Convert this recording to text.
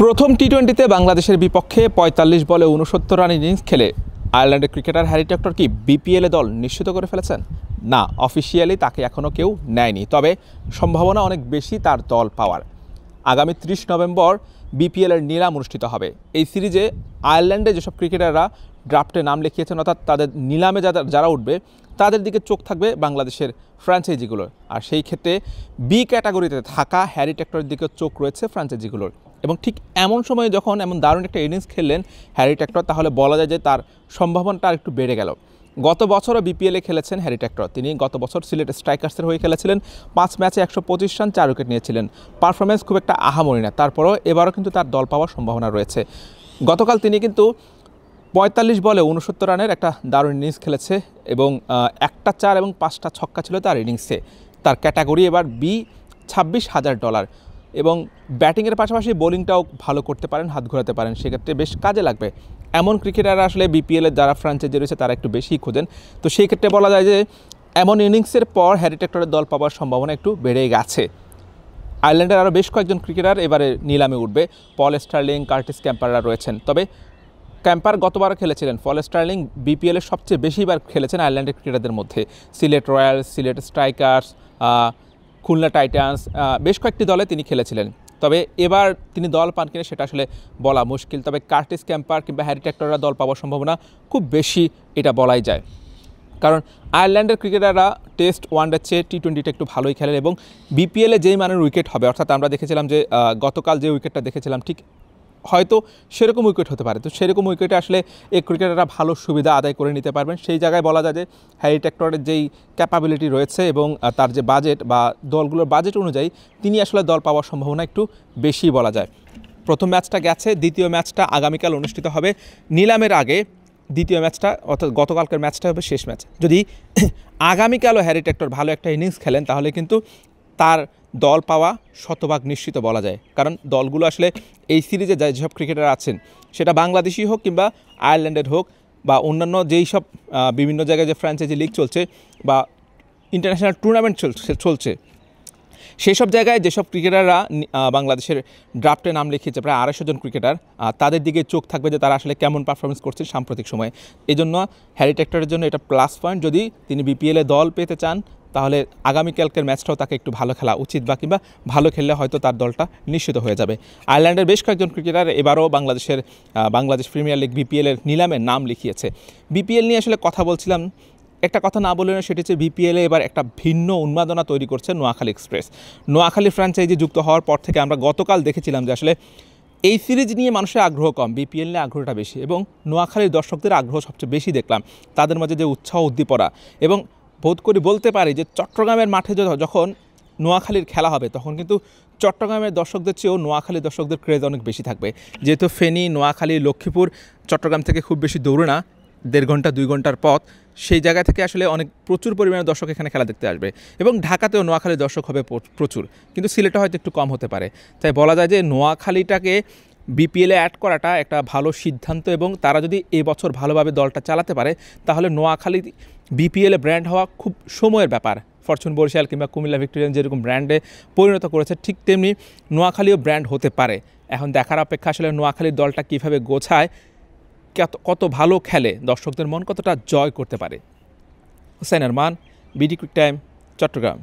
প্রথম টি-20তে বাংলাদেশের বিপক্ষে ৪৫ বলে ৬৯ রান ইনিংস খেলে আয়ারল্যান্ডের ক্রিকেটার হ্যারি টেক্টর কি বিপিএলে দল নিশ্চিত করে ফেলেছেন? না, অফিসিয়ালি তাকে এখনও কেউ নেয়নি, তবে সম্ভাবনা অনেক বেশি তার দল পাওয়ার। আগামী ৩০ নভেম্বর বিপিএলের নিলাম অনুষ্ঠিত হবে। এই সিরিজে আয়ারল্যান্ডে যেসব ক্রিকেটাররা ড্রাফটে নাম লিখিয়েছেন, অর্থাৎ তাদের নিলামে যারা উঠবে তাদের দিকে চোখ থাকবে বাংলাদেশের ফ্র্যাঞ্চাইজিগুলোর। আর সেই ক্ষেত্রে বি ক্যাটাগরিতে থাকা হ্যারি টেক্টরের দিকে চোখ রয়েছে ফ্র্যাঞ্চাইজিগুলোর। এবং ঠিক এমন সময়ে যখন এমন দারুণ একটা ইনিংস খেললেন হ্যারি টেক্টর, তাহলে বলা যায় যে তার সম্ভাবনাটা আর একটু বেড়ে গেল। গত বছরও বিপিএলে খেলেছেন হ্যারি টেক্টর। তিনি গত বছর সিলেট স্ট্রাইকার্সের হয়ে খেলেছিলেন, 5 ম্যাচে 125 রান, 4 উইকেট নিয়েছিলেন। পারফরমেন্স খুব একটা আহামরি না, তারপরও এবারও কিন্তু তার দল পাওয়ার সম্ভাবনা রয়েছে। গতকাল তিনি কিন্তু ৪৫ বলে ৬৯ রানের একটা দারুণ ইনিংস খেলেছে এবং 1টা 4 এবং 5টা ছক্কা ছিল তার ইনিংসে। তার ক্যাটাগরি এবার বি, $২৬,০০০। এবং ব্যাটিংয়ের পাশাপাশি বোলিংটাও ভালো করতে পারেন, হাত ঘোরাতে পারেন, সেক্ষেত্রে বেশ কাজে লাগবে। এমন ক্রিকেটাররা আসলে বিপিএলের যারা ফ্র্যাঞ্চাইজি রয়েছে তারা একটু বেশিই খোঁজেন। তো সেই ক্ষেত্রে বলা যায় যে এমন ইনিংসের পর হ্যারি টেক্টরের দল পাওয়ার সম্ভাবনা একটু বেড়ে গেছে। আয়ারল্যান্ডের আরও বেশ কয়েকজন ক্রিকেটার এবারে নিলামে উঠবে। পল স্টার্লিং, কার্টিস ক্যাম্পাররা রয়েছেন। তবে ক্যাম্পার গতবারও খেলেছিলেন। পল স্টার্লিং বিপিএলের সবচেয়ে বেশিবার খেলেছেন আয়ারল্যান্ডের ক্রিকেটারদের মধ্যে। Sylhet Royals, Sylhet strikers, Khulna Titans, বেশ কয়েকটি দলে তিনি খেলেছিলেন। তবে এবার তিনি দল পান কিনা সেটা আসলে বলা মুশকিল। তবে কার্টিস ক্যাম্পার কিংবা হ্যারি টেক্টররা দল পাওয়ার সম্ভাবনা খুব বেশি, এটা বলাই যায়। কারণ আয়ারল্যান্ডের ক্রিকেটাররা টেস্ট ওয়ানডের চেয়ে টি-20টা একটু ভালোই খেলেন এবং বিপিএলে যেই মানের উইকেট হবে, অর্থাৎ আমরা দেখেছিলাম যে গতকাল যে উইকেটটা দেখেছিলাম ঠিক হয়তো সেরকম উইকেট হতে পারে। তো সেরকম উইকেটে আসলে এই ক্রিকেটাররা ভালো সুবিধা আদায় করে নিতে পারবেন। সেই জায়গায় বলা যায় যে হ্যারি টেক্টরের যেই ক্যাপাবিলিটি রয়েছে এবং তার যে বাজেট বা দলগুলোর বাজেট অনুযায়ী তিনি আসলে দল পাওয়ার সম্ভাবনা একটু বেশি বলা যায়। প্রথম ম্যাচটা গেছে, দ্বিতীয় ম্যাচটা আগামীকাল অনুষ্ঠিত হবে। নিলামের আগে দ্বিতীয় ম্যাচটা, অর্থাৎ গতকালকের ম্যাচটা হবে শেষ ম্যাচ। যদি আগামীকালও হ্যারি টেক্টর ভালো একটা ইনিংস খেলেন তাহলে কিন্তু তার দল পাওয়া শতভাগ নিশ্চিত বলা যায়। কারণ দলগুলো আসলে এই সিরিজে যেসব ক্রিকেটার আছেন, সেটা বাংলাদেশি হোক কিংবা আয়ারল্যান্ডের হোক বা অন্যান্য যেই সব বিভিন্ন জায়গায় যে ফ্র্যাঞ্চাইজি লিগ চলছে বা ইন্টারন্যাশনাল টুর্নামেন্ট চলছে, সেই সব জায়গায় যেসব ক্রিকেটাররা বাংলাদেশের ড্রাফটে নাম লিখিয়েছে, প্রায় ২৫০ জন ক্রিকেটার, তাদের দিকে চোখ থাকবে যে তারা আসলে কেমন পারফরমেন্স করছে সাম্প্রতিক সময়ে। এই জন্য হ্যারি টেক্টরের জন্য এটা প্লাস পয়েন্ট। যদি তিনি বিপিএলে দল পেতে চান তাহলে আগামীকালকের ম্যাচটাও তাকে একটু ভালো খেলা উচিত, বা কিংবা ভালো খেললে হয়তো তার দলটা নিশ্চিত হয়ে যাবে। আয়ারল্যান্ডের বেশ কয়েকজন ক্রিকেটার এবারও বাংলাদেশ প্রিমিয়ার লিগ বিপিএলের নিলামে নাম লিখিয়েছে। বিপিএল নিয়ে আসলে কথা বলছিলাম, একটা কথা না বললেও সেটি হচ্ছে বিপিএলে এবার একটা ভিন্ন উন্মাদনা তৈরি করছে নোয়াখালী এক্সপ্রেস। নোয়াখালী ফ্র্যাঞ্চাইজি যুক্ত হওয়ার পর থেকে আমরা গতকাল দেখেছিলাম যে আসলে এই সিরিজ নিয়ে মানুষের আগ্রহ কম, বিপিএল নিয়ে আগ্রহটা বেশি এবং নোয়াখালীর দর্শকদের আগ্রহ সবচেয়ে বেশি দেখলাম। তাদের মাঝে যে উৎসাহ উদ্দীপনা, এবং বোধ করি বলতে পারি যে চট্টগ্রামের মাঠে যখন নোয়াখালীর খেলা হবে তখন কিন্তু চট্টগ্রামের দর্শকদের চেয়েও নোয়াখালীর দর্শকদের ক্রেজ অনেক বেশি থাকবে। যেহেতু ফেনী, নোয়াখালী, লক্ষ্মীপুর চট্টগ্রাম থেকে খুব বেশি দৌড়ে না, ১.৫ ঘন্টা ২ ঘন্টার পথ, সেই জায়গা থেকে আসলে প্রচুর পরিমাণে দর্শক এখানে খেলা দেখতে আসবে। এবং ঢাকাতেও নোয়াখালীর দর্শক হবে প্রচুর, কিন্তু সিলেটে হয়তো একটু কম হতে পারে। তাই বলা যায় যে নোয়াখালীটাকে বিপিএলে অ্যাড করাটা একটা ভালো সিদ্ধান্ত, এবং তারা যদি এবছর ভালোভাবে দলটা চালাতে পারে তাহলে নোয়াখালী বিপিএলে ব্র্যান্ড হওয়া খুব সময়ের ব্যাপার। ফরচুন বরিশাল কিংবা কুমিল্লা ভিক্টোরিয়ান যেরকম ব্র্যান্ডে পরিণত করেছে, ঠিক তেমনি নোয়াখালীও ব্র্যান্ড হতে পারে। এখন দেখার অপেক্ষা আসলে নোয়াখালীর দলটা কীভাবে গোছায়, কত ভালো খেলে, দর্শকদের মন কতটা জয় করতে পারে। Hussain Arman, BD quick time, Chittagong.